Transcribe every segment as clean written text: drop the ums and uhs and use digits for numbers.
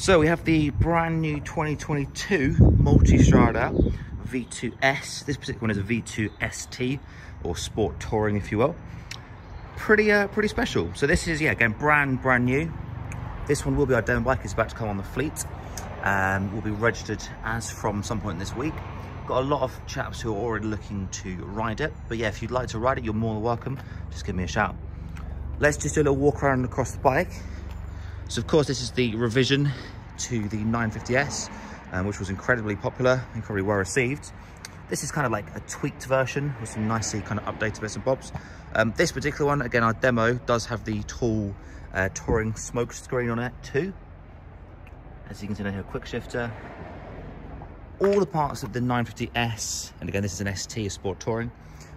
So we have the brand new 2022 Multistrada V2S. This particular one is a V2ST, or Sport Touring, if you will. Pretty special. So this is, yeah, again, brand new. This one will be our demo bike. It's about to come on the fleet. Will be registered as from some point this week. Got a lot of chaps who are already looking to ride it. But yeah, if you'd like to ride it, you're more than welcome. Just give me a shout. Let's just do a little walk around across the bike. So of course, this is the revision to the 950S, which was incredibly popular, incredibly well received. This is kind of like a tweaked version with some nicely kind of updated bits and bobs. This particular one, again, our demo does have the tall touring smoke screen on it too. As you can see here, quick shifter. All the parts of the 950S, and again, this is an ST, a Sport Touring,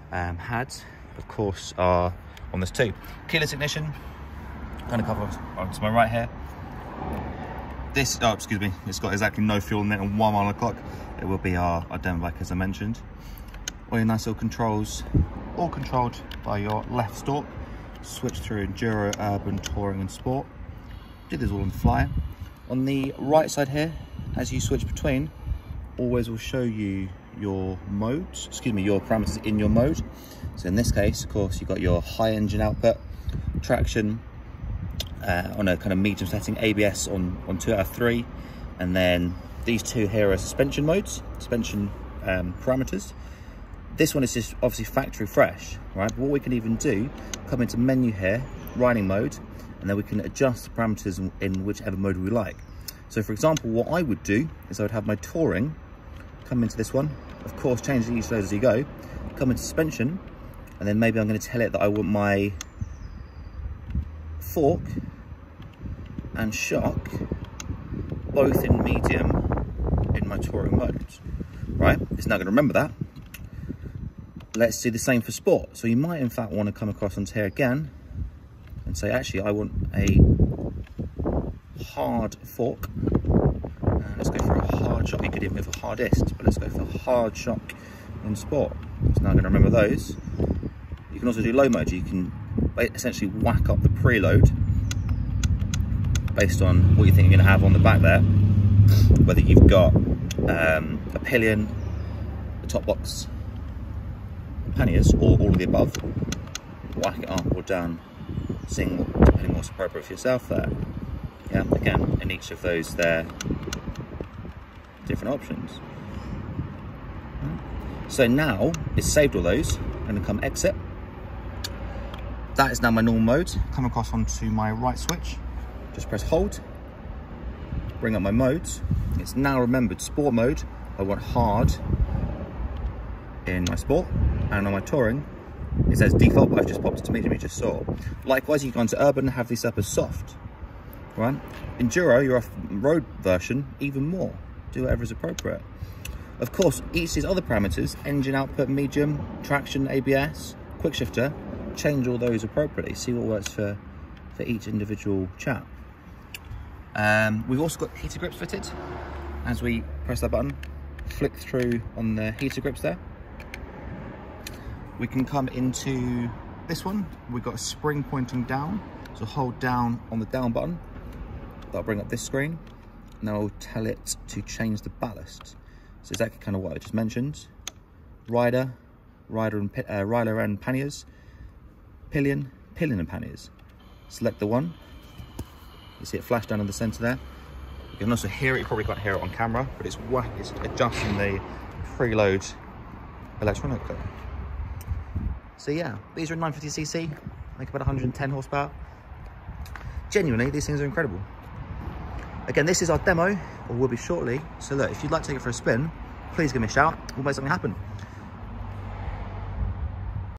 had, of course, are on this too. Keyless ignition, kind of cover to my right here. This, oh, excuse me, it's got exactly no fuel in it and 1 mile a clock. It will be our demo bike, as I mentioned. All your nice little controls, all controlled by your left stalk. Switch through Enduro, Urban, Touring and Sport. Do this all on the fly. On the right side here, as you switch between, always will show you your modes, your parameters in your mode. So in this case, of course, you've got your high engine output, traction, on a kind of medium setting, ABS on 2 out of 3, and then these two here are suspension modes, suspension parameters. This one is just obviously factory fresh, right? But what we can even do, come into menu here, riding mode, and then we can adjust the parameters in whichever mode we like. So for example, what I would do is I would have my touring come into this one, of course change each load as you go, come into suspension, and then maybe I'm going to tell it that I want my fork and shock both in medium in my touring mode, right? It's now going to remember that. Let's do the same for sport. So you might in fact want to come across onto here again and say, actually, I want a hard fork. Let's go for a hard shock. You could even go for hardest, but let's go for hard shock in sport. It's now going to remember those. You can also do low mode. You can essentially whack up the preload based on what you think you're going to have on the back there, whether you've got a pillion, a top box, panniers, or all of the above. Whack it up or down, single, depending what's appropriate for yourself there. Yeah, again, in each of those there, different options. So now it's saved all those. I'm going to come exit. That is now my normal mode. Come across onto my right switch. Just press hold, bring up my modes. It's now remembered sport mode. I want hard in my sport, and on my touring, it says default, but I've just popped it to medium, you just saw. Likewise, you can go into urban and have this up as soft, right? Enduro, your off-road version, even more. Do whatever is appropriate. Of course, each of these other parameters, engine output, medium, traction, ABS, quick shifter, change all those appropriately. See what works for each individual chap. We've also got heater grips fitted. As we press that button, flick through on the heater grips there. We can come into this one. We've got a spring pointing down, so hold down on the down button. That'll bring up this screen. Now I'll tell it to change the ballast. So exactly kind of what I just mentioned. Rider and panniers, pillion and panniers. Select the one. You see it flash down in the center there. You can also hear it. You probably can't hear it on camera, but it's adjusting the preload electronically. So yeah, these are 950cc, make about 110 horsepower. Genuinely, these things are incredible. Again, this is our demo, or will be shortly. So look, if you'd like to take it for a spin, please give me a shout. We'll make something happen.